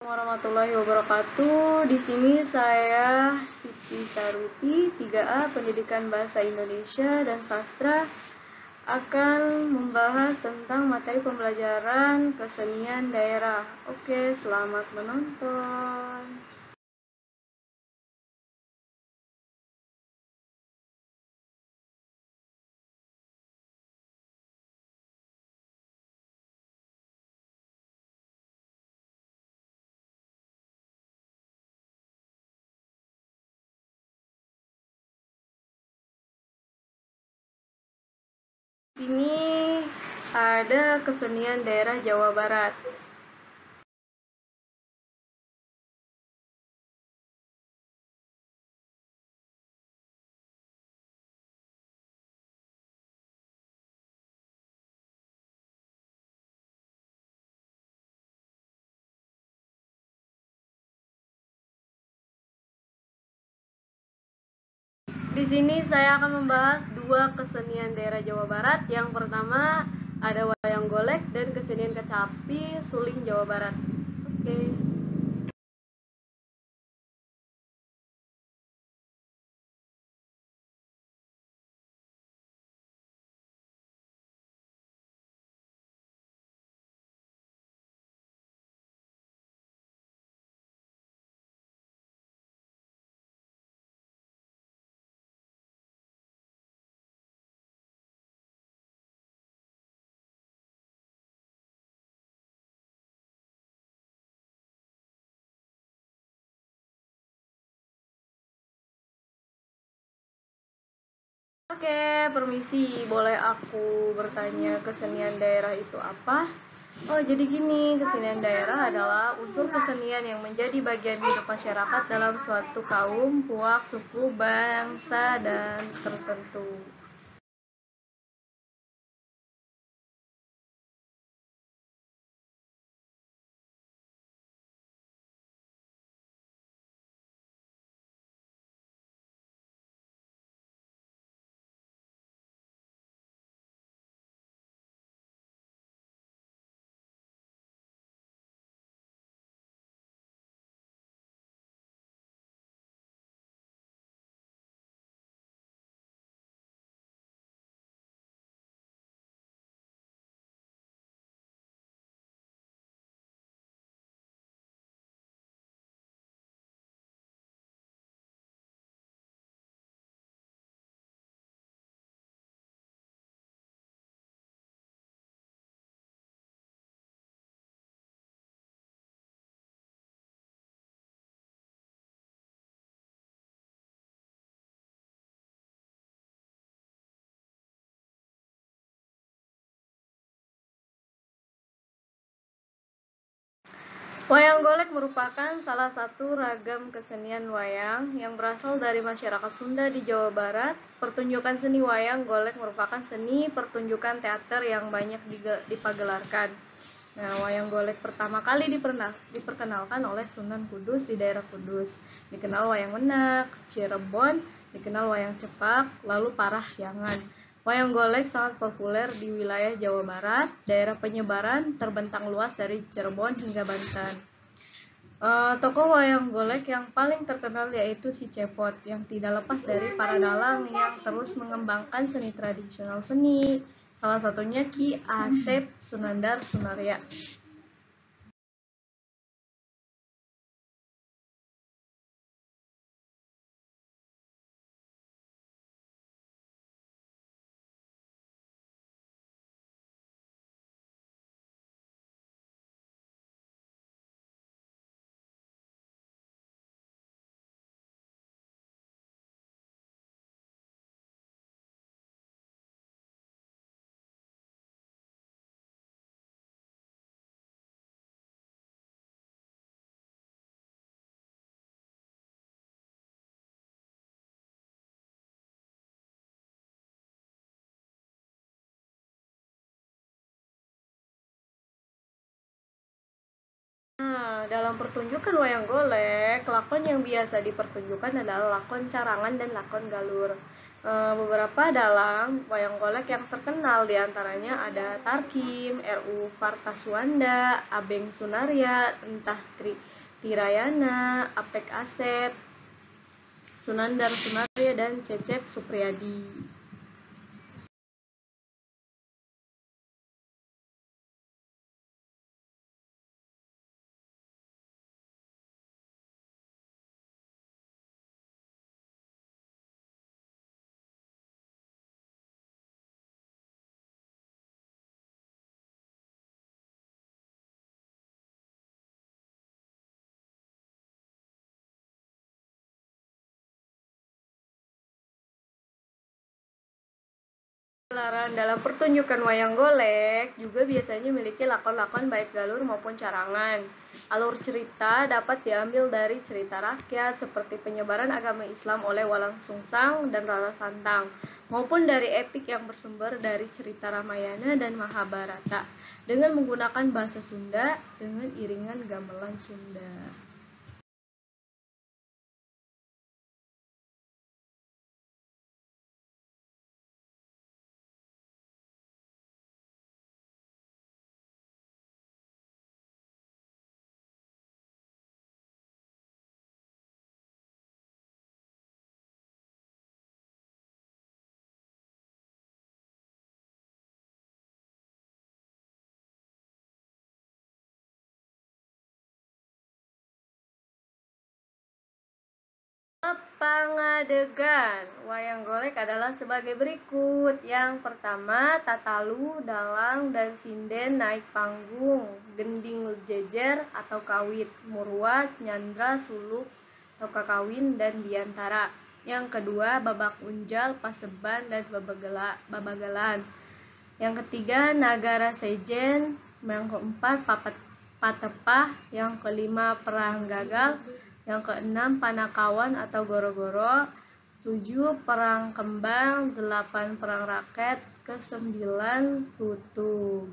Warahmatullahi wabarakatuh. Di sini saya Siti Saruti, 3A Pendidikan Bahasa Indonesia dan Sastra akan membahas tentang materi pembelajaran kesenian daerah. Oke, selamat menonton. Di sini ada kesenian daerah Jawa Barat. Di sini saya akan membahas dua kesenian daerah Jawa Barat. Yang pertama ada wayang golek dan kesenian kecapi Suling Jawa Barat. Oke. Oke, permisi. Boleh aku bertanya kesenian daerah itu apa? Oh, jadi gini, kesenian daerah adalah unsur kesenian yang menjadi bagian hidup masyarakat dalam suatu kaum, puak, suku, bangsa, dan tertentu. Wayang golek merupakan salah satu ragam kesenian wayang yang berasal dari masyarakat Sunda di Jawa Barat. Pertunjukan seni wayang golek merupakan seni pertunjukan teater yang banyak dipagelarkan. Nah, wayang golek pertama kali diperkenalkan oleh Sunan Kudus di daerah Kudus. Dikenal wayang Menak, Cirebon, dikenal wayang Cepak, lalu Parahyangan. Wayang golek sangat populer di wilayah Jawa Barat. Daerah penyebaran terbentang luas dari Cirebon hingga Banten. Tokoh wayang golek yang paling terkenal yaitu si Cepot, yang tidak lepas dari para dalang yang terus mengembangkan seni tradisional seni. Salah satunya Ki Asep Sunandar Sunarya. Nah, dalam pertunjukan wayang golek, lakon yang biasa dipertunjukkan adalah lakon carangan dan lakon galur. Beberapa dalang wayang golek yang terkenal diantaranya ada Tarkim, R.U. Vartaswanda, Abeng Sunaria, Entah Tirayana, Apek Asep, Sunandar Sunaria, dan Cecep Supriyadi. Gelaran dalam pertunjukan wayang golek juga biasanya memiliki lakon-lakon baik galur maupun carangan. Alur cerita dapat diambil dari cerita rakyat seperti penyebaran agama Islam oleh Walang Sungsang dan Rara Santang, maupun dari epik yang bersumber dari cerita Ramayana dan Mahabharata dengan menggunakan bahasa Sunda dengan iringan gamelan Sunda. Pangadegan wayang golek adalah sebagai berikut. Yang pertama, Tatalu, Dalang, dan Sinden naik panggung, gending jejer atau kawit, Murwat, Nyandra, Suluk atau kakawin, dan Biantara. Yang kedua, Babak Unjal, Paseban, dan Babagalan. Yang ketiga, Nagara Sejen. Yang keempat, Patepah. Yang kelima, Perang Gagal. Yang keenam, Panakawan atau Goro-Goro. 7, Perang Kembang. 8, Perang Raket. Ke-9, Tutup.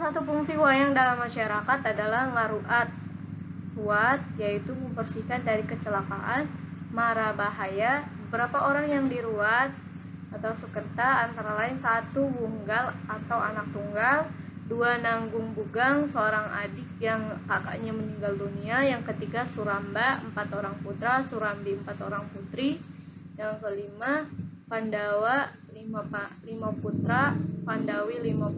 Salah satu fungsi wayang dalam masyarakat adalah ngaruat ruat, yaitu membersihkan dari kecelakaan, mara bahaya. Beberapa orang yang diruat atau sukerta antara lain 1 bunggal atau anak tunggal, 2 nanggung bugang, seorang adik yang kakaknya meninggal dunia, yang ketiga suramba, 4 orang putra, surambi 4 orang putri, yang kelima Pandawa 5 putra, Pandawi 5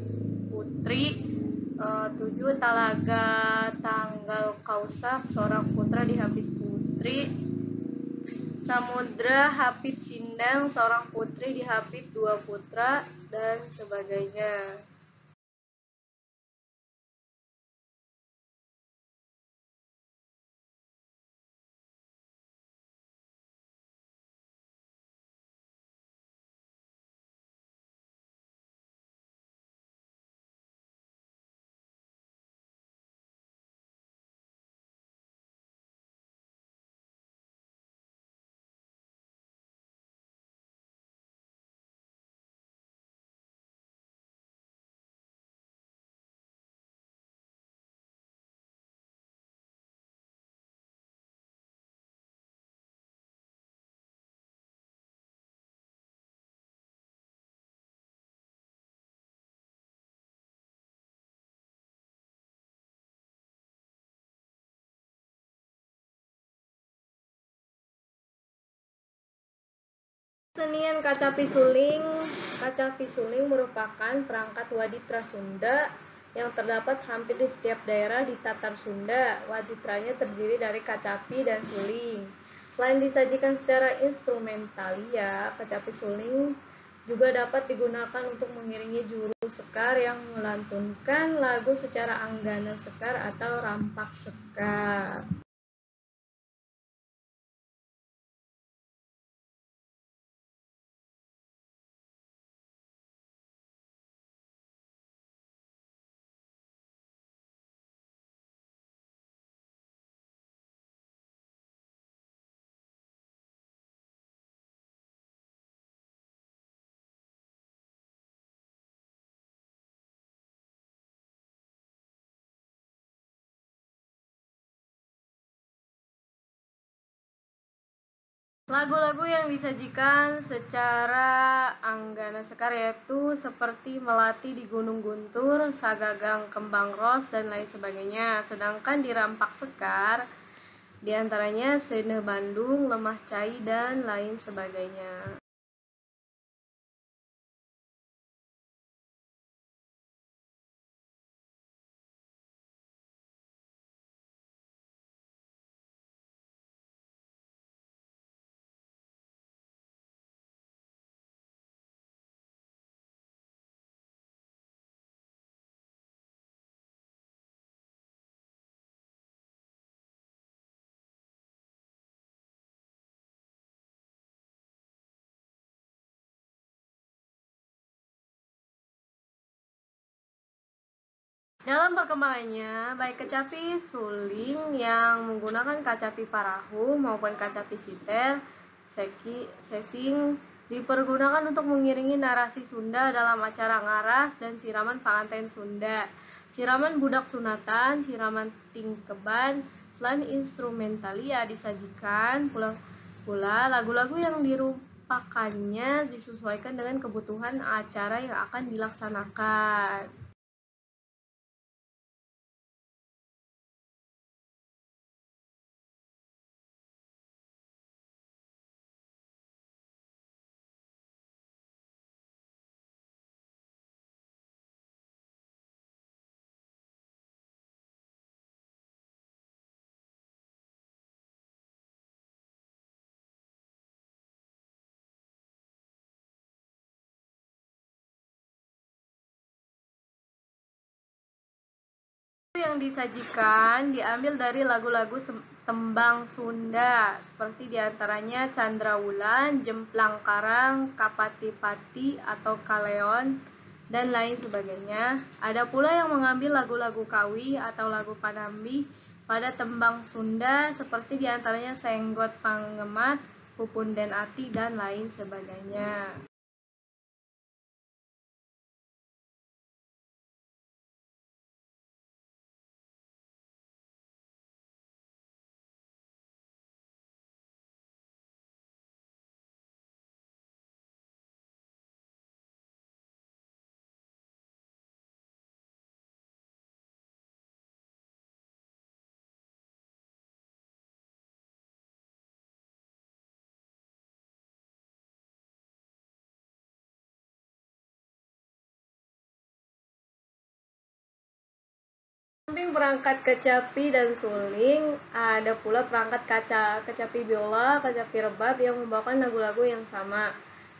putri, 7 Talaga Tanggal Kausak, seorang putra dihapit putri, Samudra Hapit Sindang, seorang putri dihapit 2 putra, dan sebagainya. Kesenian Kacapi Suling. Kacapi Suling merupakan perangkat waditra Sunda yang terdapat hampir di setiap daerah di Tatar Sunda. Waditranya terdiri dari kacapi dan suling. Selain disajikan secara instrumentalia, kacapi suling juga dapat digunakan untuk mengiringi juru sekar yang melantunkan lagu secara anggana sekar atau rampak sekar. Lagu-lagu yang disajikan secara Anggana Sekar yaitu seperti Melati di Gunung Guntur, Sagagang Kembang Ros, dan lain sebagainya. Sedangkan di Rampak Sekar, diantaranya Sene Bandung, Lemah Cai, dan lain sebagainya. Dalam perkembangannya, baik kecapi suling yang menggunakan kacapi parahu maupun kacapi siter, sesing dipergunakan untuk mengiringi narasi Sunda dalam acara ngaras dan siraman panganten Sunda, siraman budak sunatan, siraman tingkeban. Selain instrumentalia disajikan pula lagu-lagu yang dirupakannya disesuaikan dengan kebutuhan acara yang akan dilaksanakan. Yang disajikan diambil dari lagu-lagu tembang Sunda seperti diantaranya Candrawulan, Jemplang Karang, Kapati-pati atau Kaleon, dan lain sebagainya. Ada pula yang mengambil lagu-lagu Kawi atau lagu Panambi pada tembang Sunda seperti diantaranya Senggot Pangemat, Pupunden Ati, dan lain sebagainya. Samping perangkat kecapi dan suling, ada pula perangkat kecapi biola, kecapi rebab yang membawakan lagu-lagu yang sama.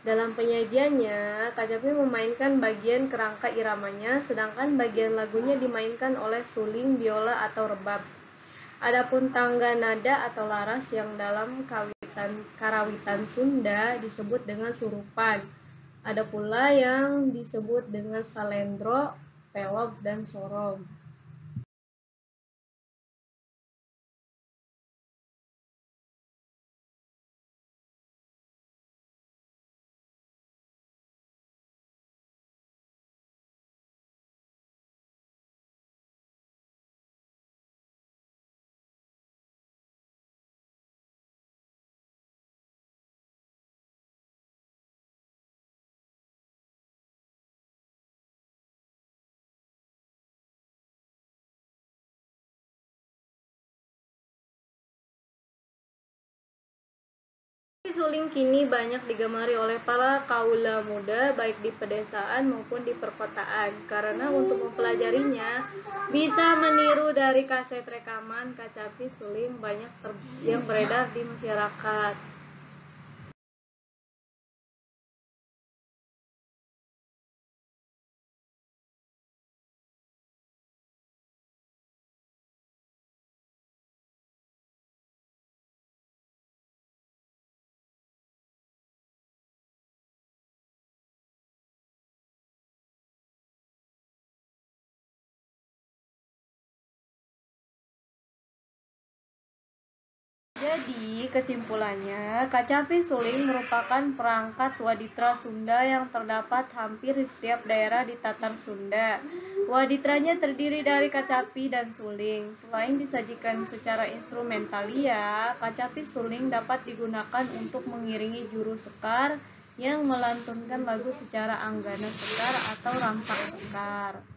Dalam penyajiannya, kecapi memainkan bagian kerangka iramanya, sedangkan bagian lagunya dimainkan oleh suling, biola, atau rebab. Adapun tangga nada atau laras yang dalam karawitan Sunda disebut dengan surupan. Ada pula yang disebut dengan salendro, pelog, dan sorong. Suling kini banyak digemari oleh para kaula muda baik di pedesaan maupun di perkotaan karena untuk mempelajarinya bisa meniru dari kaset rekaman kacapi suling banyak yang beredar di masyarakat. Jadi, kesimpulannya, kacapi suling merupakan perangkat waditra Sunda yang terdapat hampir di setiap daerah di Tatar Sunda. Waditranya terdiri dari kacapi dan suling. Selain disajikan secara instrumentalia, kacapi suling dapat digunakan untuk mengiringi juru sekar yang melantunkan lagu secara anggana sekar atau rampak sekar.